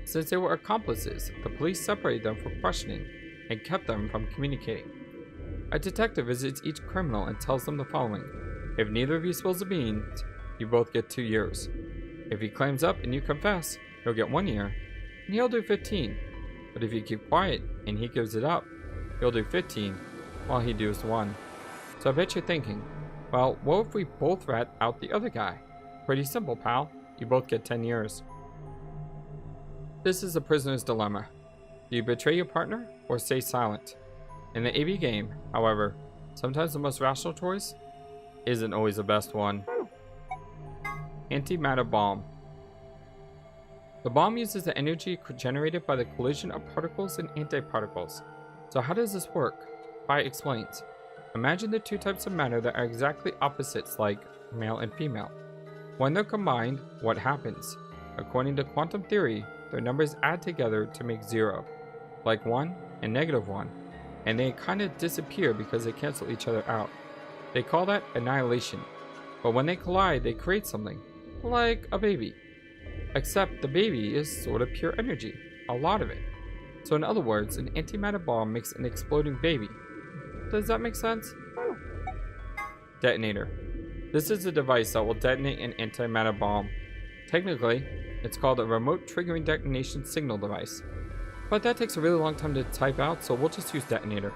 Since they were accomplices, the police separated them for questioning and kept them from communicating. A detective visits each criminal and tells them the following: if neither of you spills the beans, you both get 2 years. If he claims up and you confess, he'll get 1 year, and he'll do 15. But if you keep quiet and he gives it up, he'll do 15, while he does 1. So I bet you're thinking, well, what if we both rat out the other guy? Pretty simple, pal. You both get 10 years. This is a prisoner's dilemma. Do you betray your partner or stay silent? In the AB game, however, sometimes the most rational choice isn't always the best one. Antimatter bomb. The bomb uses the energy generated by the collision of particles and antiparticles. So how does this work? Pi explains. Imagine the 2 types of matter that are exactly opposites, like male and female. When they're combined, what happens? According to quantum theory, their numbers add together to make 0, like 1 and -1, and they kind of disappear because they cancel each other out. They call that annihilation. But when they collide, they create something, like a baby. Except the baby is sort of pure energy, a lot of it. So in other words, an antimatter bomb makes an exploding baby. Does that make sense? Detonator. This is a device that will detonate an antimatter bomb. Technically, it's called a remote triggering detonation signal device. But that takes a really long time to type out, so we'll just use detonator.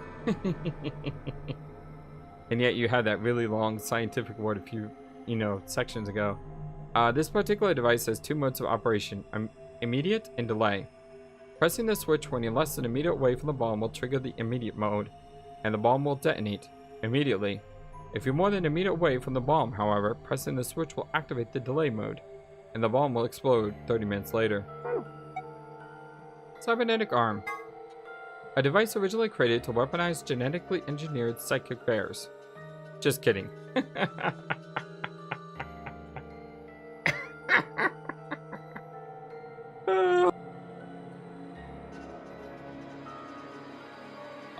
And yet you had that really long scientific word a few, sections ago. This particular device has two modes of operation, immediate and delay. Pressing the switch when you're less than a meter away from the bomb will trigger the immediate mode, and the bomb will detonate immediately. If you're more than a meter away from the bomb, however, pressing the switch will activate the delay mode, and the bomb will explode 30 minutes later. Cybernetic Arm. A device originally created to weaponize genetically engineered psychic bears. Just kidding.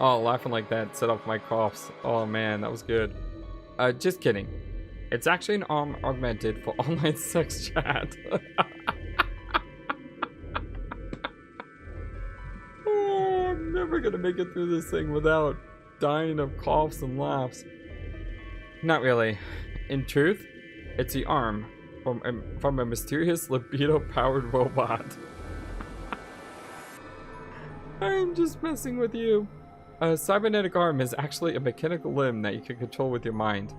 Oh, laughing like that set off my coughs. Oh man, that was good. Just kidding. It's actually an arm augmented for online sex chat. Oh, I'm never gonna make it through this thing without dying of coughs and laughs. Not really. In truth, it's the arm from a mysterious libido-powered robot. I'm just messing with you. A cybernetic arm is actually a mechanical limb that you can control with your mind.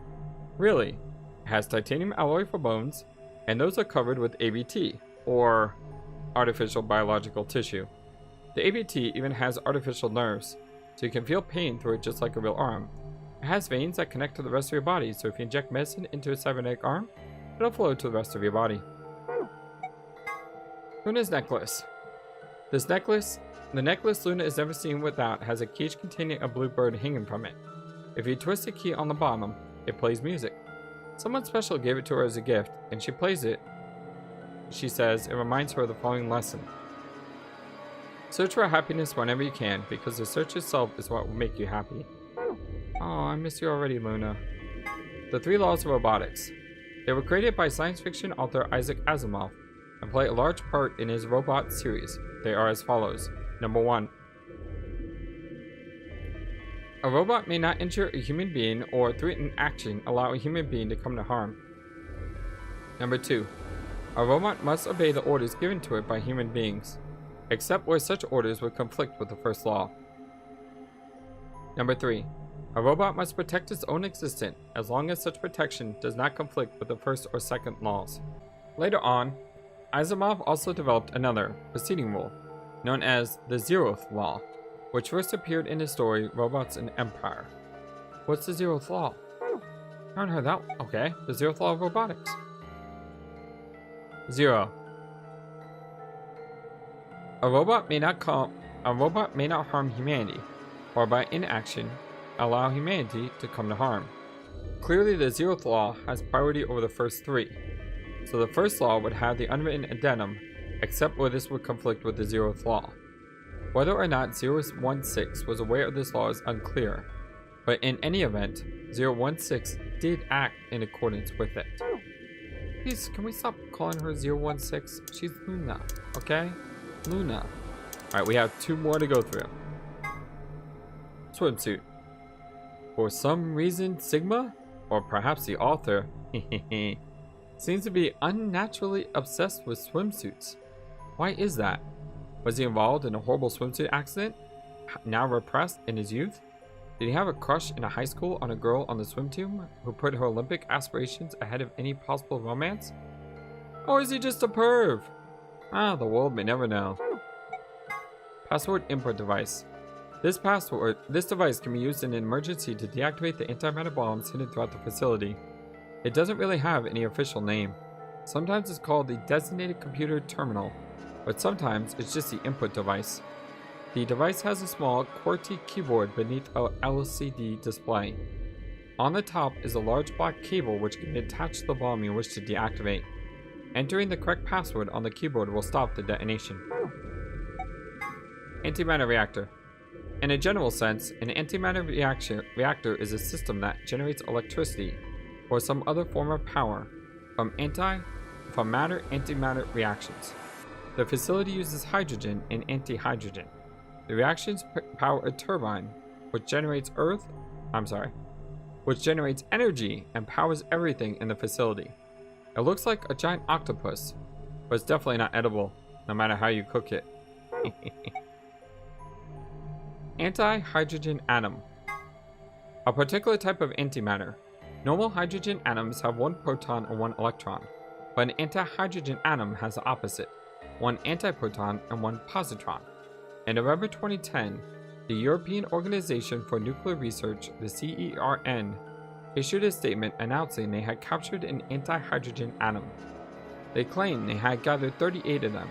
Really, it has titanium alloy for bones, and those are covered with ABT, or artificial biological tissue. The ABT even has artificial nerves, so you can feel pain through it just like a real arm. It has veins that connect to the rest of your body, so if you inject medicine into a cybernetic arm, it'll flow to the rest of your body. Luna's necklace. The necklace Luna is never seen without has a cage containing a blue bird hanging from it. If you twist the key on the bottom, it plays music. Someone special gave it to her as a gift, and she plays it. She says it reminds her of the following lesson. Search for happiness whenever you can, because the search itself is what will make you happy. Oh, I miss you already, Luna. The 3 Laws of Robotics. They were created by science fiction author Isaac Asimov, and play a large part in his robot series. They are as follows. Number 1. A robot may not injure a human being or through an action allow a human being to come to harm. Number 2. A robot must obey the orders given to it by human beings, except where such orders would conflict with the first law. Number 3. A robot must protect its own existence as long as such protection does not conflict with the first or second laws. Later on, Asimov also developed another, preceding rule, known as the Zeroth Law, which first appeared in his story Robots and Empire. What's the Zeroth Law? I haven't heard that. Okay, the Zeroth Law of Robotics. 0. A robot may not harm humanity, or by inaction allow humanity to come to harm. Clearly, the Zeroth Law has priority over the first 3. So the first law would have the unwritten addendum, except where this would conflict with the Zeroth Law. Whether or not 016 was aware of this law is unclear, but in any event, 016 did act in accordance with it. Please, can we stop calling her 016? She's Luna, okay? Luna. Alright, we have 2 more to go through. Swimsuit. For some reason, Sigma, or perhaps the author, seems to be unnaturally obsessed with swimsuits. Why is that? Was he involved in a horrible swimsuit accident, now repressed in his youth? Did he have a crush in a high school on a girl on the swim team who put her Olympic aspirations ahead of any possible romance? Or is he just a perv? The world may never know. Password input device. This device can be used in an emergency to deactivate the antimatter bombs hidden throughout the facility. It doesn't really have any official name. Sometimes it's called the Designated Computer Terminal, but sometimes it's just the input device. The device has a small, QWERTY keyboard beneath a LCD display. On the top is a large black cable which can be attached to the bomb you wish to deactivate. Entering the correct password on the keyboard will stop the detonation. Antimatter Reactor. In a general sense, an antimatter reactor is a system that generates electricity or some other form of power from matter-antimatter reactions. The facility uses hydrogen and antihydrogen. The reactions power a turbine, which generates earth, which generates energy and powers everything in the facility. It looks like a giant octopus, but it's definitely not edible, no matter how you cook it. Anti-hydrogen atom. A particular type of antimatter. Normal hydrogen atoms have one proton and one electron, but an anti-hydrogen atom has the opposite, one antiproton and one positron. In November 2010, the European Organization for Nuclear Research, the CERN, issued a statement announcing they had captured an anti-hydrogen atom. They claimed they had gathered 38 of them.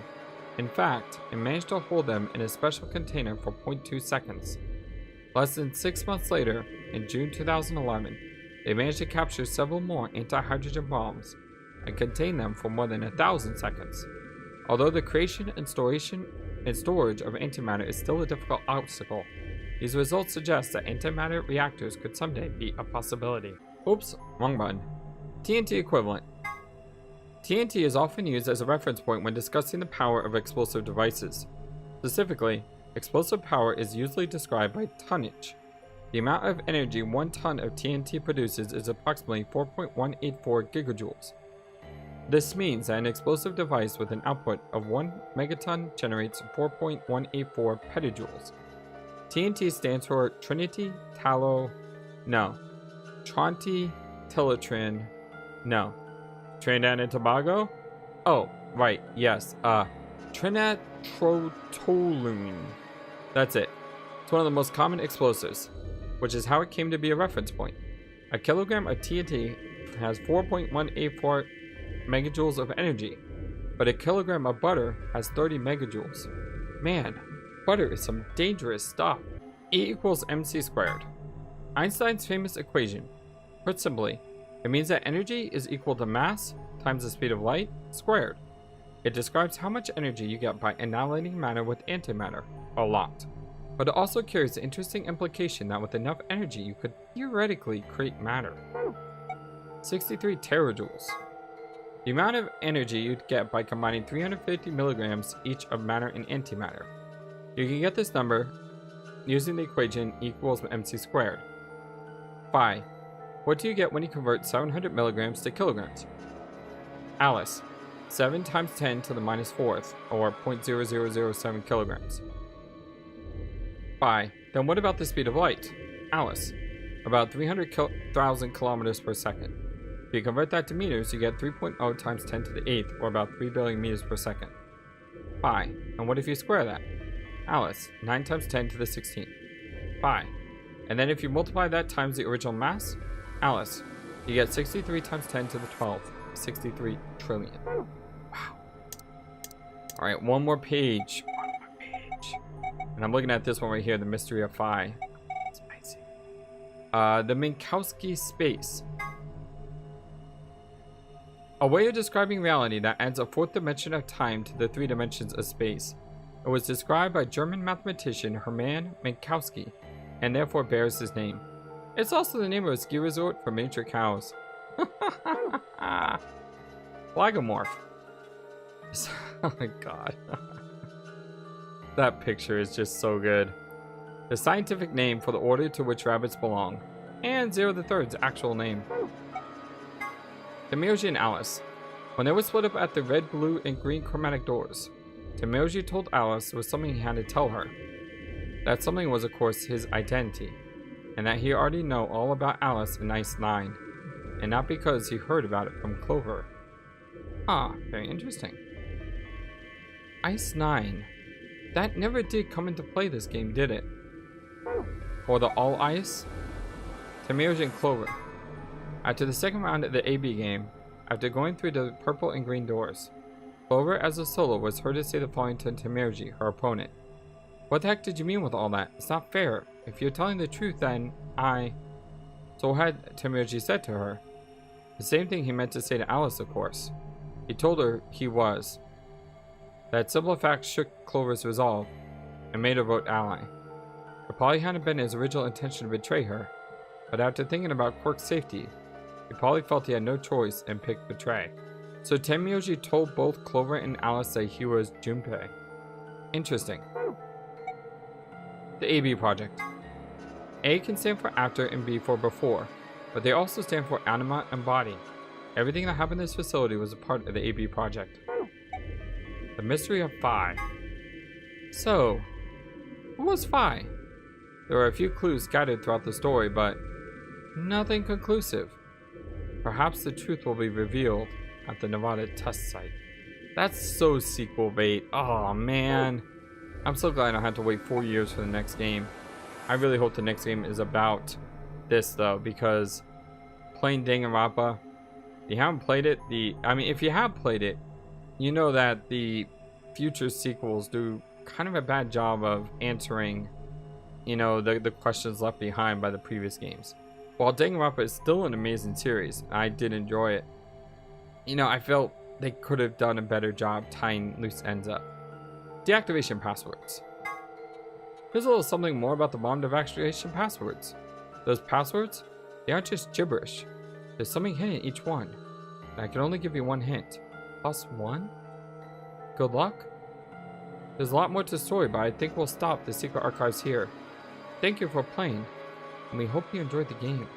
In fact, it managed to hold them in a special container for 0.2 seconds. Less than 6 months later, in June 2011, they managed to capture several more anti-hydrogen bombs and contain them for more than 1,000 seconds. Although the creation and storage of antimatter is still a difficult obstacle, these results suggest that antimatter reactors could someday be a possibility. Oops, wrong button. TNT equivalent. TNT is often used as a reference point when discussing the power of explosive devices. Specifically, explosive power is usually described by tonnage. The amount of energy 1 ton of TNT produces is approximately 4.184 gigajoules. This means that an explosive device with an output of 1 megaton generates 4.184 petajoules. TNT stands for Trinity Tallow. No. Tronti Tillatrin. No. Trinidad and Tobago? Oh, right, yes. Trinitrotoluene. That's it. It's one of the most common explosives, which is how it came to be a reference point. A kilogram of TNT has 4.184 megajoules of energy, but a kilogram of butter has 30 megajoules. Man, butter is some dangerous stuff. E equals mc squared. Einstein's famous equation. Put simply, it means that energy is equal to mass times the speed of light squared. It describes how much energy you get by annihilating matter with antimatter, a lot. But it also carries the interesting implication that with enough energy you could theoretically create matter. 63 terajoules. The amount of energy you'd get by combining 350 milligrams each of matter and antimatter. You can get this number using the equation E equals mc squared. Phi. What do you get when you convert 700 milligrams to kilograms? Alice. 7 times 10 to the minus 4th, or 0.0007 kilograms. Phi. Then what about the speed of light? Alice. About 300,000 kilometers per second. If you convert that to meters, you get 3.0 times 10 to the 8th, or about 3 billion meters per second. Phi. And what if you square that? Alice. 9 times 10 to the 16th. Phi. And then if you multiply that times the original mass? Alice. You get 63 times 10 to the 12th. 63 trillion. Wow. Alright, one more page. And I'm looking at this one right here, the mystery of Phi. It's amazing. The Minkowski space. A way of describing reality that adds a 4th dimension of time to the 3 dimensions of space. It was described by German mathematician Hermann Minkowski, and therefore bears his name. It's also the name of a ski resort for miniature cows. Flagomorph. Oh my god. That picture is just so good. The scientific name for the order to which rabbits belong, and Zero the Third's actual name. Tameoji and Alice. When they were split up at the red, blue, and green chromatic doors, Tameoji told Alice there was something he had to tell her. That something was, of course, his identity, and that he already know all about Alice and Ice 9, and not because he heard about it from Clover. Ah, very interesting. Ice 9. That never did come into play this game, did it? Or the All Ice? Tameoji and Clover. After the second round of the AB game, after going through the purple and green doors, Clover as a solo was heard to say the following to Tameoji, her opponent. What the heck did you mean with all that? It's not fair. If you're telling the truth, then So what had Tameoji said to her? The same thing he meant to say to Alice, of course. He told her he was. That simple fact shook Clover's resolve and made her vote ally. It probably hadn't been his original intention to betray her, but after thinking about Quirk's safety, he probably felt he had no choice and picked betray. So Tameoji told both Clover and Alice that he was Junpei. Interesting. The AB project. A can stand for after and B for before, but they also stand for anima and body. Everything that happened in this facility was a part of the AB project. The mystery of Phi. So, what was Phi? There were a few clues scattered throughout the story, but nothing conclusive. Perhaps the truth will be revealed at the Nevada test site. That's so sequel bait. Oh man. I'm so glad I had to wait 4 years for the next game. I really hope the next game is about this though, because playing Danganronpa, if you haven't played it, if you have played it, you know that the future sequels do kind of a bad job of answering, the questions left behind by the previous games. While Danganronpa is still an amazing series, I did enjoy it. I felt they could have done a better job tying loose ends up. Deactivation passwords. Here's a little something more about the bomb deactivation passwords. Those passwords, they aren't just gibberish. There's something hidden in each one. And I can only give you one hint. +1? Good luck? There's a lot more to the story, but I think we'll stop the secret archives here. Thank you for playing, and we hope you enjoyed the game.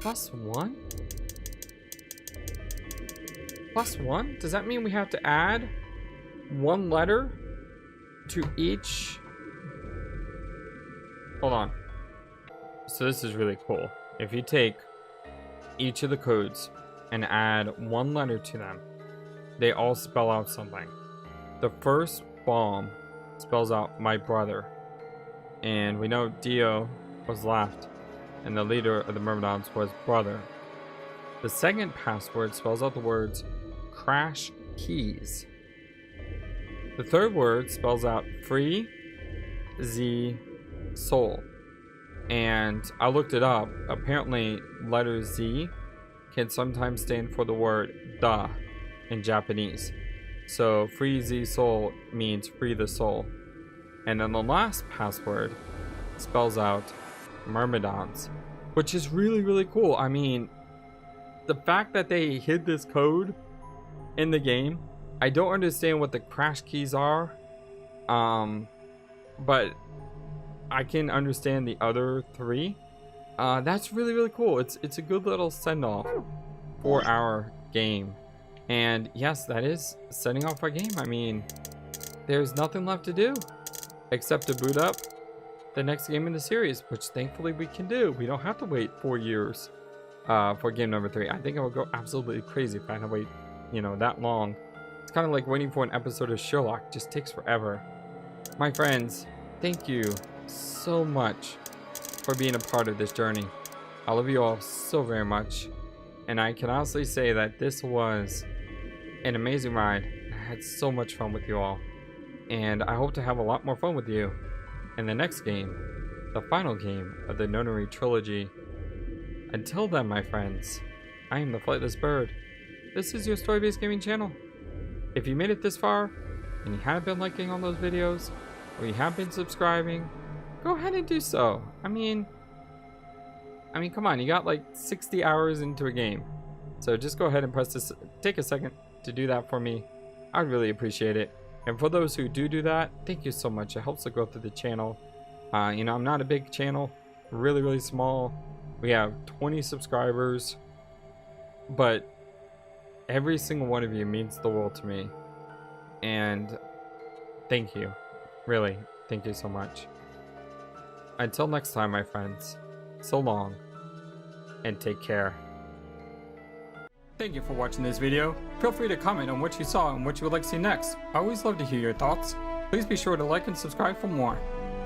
+1? +1? Does that mean we have to add one letter to each? Hold on. So this is really cool. If you take each of the codes and add one letter to them, they all spell out something. The first bomb spells out my brother, and we know Dio was left, and the leader of the Myrmidons was brother. The second password spells out the words crash keys. The third word spells out free Z soul, and I looked it up. Apparently letter Z can sometimes stand for the word the in Japanese. So free Z soul means free the soul. And then the last password spells out Myrmidons, which is really, really cool. I mean, the fact that they hid this code in the game, I don't understand what the crash keys are, but I can understand the other three. That's really, really cool. It's a good little send-off for our game. And yes, that is setting off our game. I mean, there's nothing left to do except to boot up the next game in the series, which thankfully we can do. We don't have to wait 4 years for game number 3. I think I would go absolutely crazy if I had to wait, that long. It's kind of like waiting for an episode of Sherlock. It just takes forever. My friends, thank you so much for being a part of this journey. I love you all so very much. And I can honestly say that this was an amazing ride. I had so much fun with you all. And I hope to have a lot more fun with you in the next game, the final game of the Nonary Trilogy. Until then, my friends, I am the FlightlessBird. This is your story-based gaming channel. If you made it this far, and you haven't been liking all those videos, or you have been subscribing, go ahead and do so. I mean, come on, you got like 60 hours into a game. So just go ahead and press this, take a second to do that for me. I'd really appreciate it. And for those who do that, thank you so much. It helps the growth of the channel. I'm not a big channel, really, really small. We have 20 subscribers, but every single one of you means the world to me. And thank you. Really, thank you so much. Until next time, my friends, so long, and take care. Thank you for watching this video. Feel free to comment on what you saw and what you would like to see next. I always love to hear your thoughts. Please be sure to like and subscribe for more.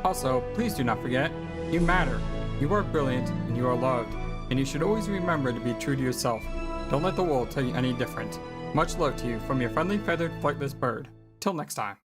Also, please do not forget, you matter, you are brilliant, and you are loved. And you should always remember to be true to yourself. Don't let the world tell you any different. Much love to you from your friendly feathered flightless bird. Till next time.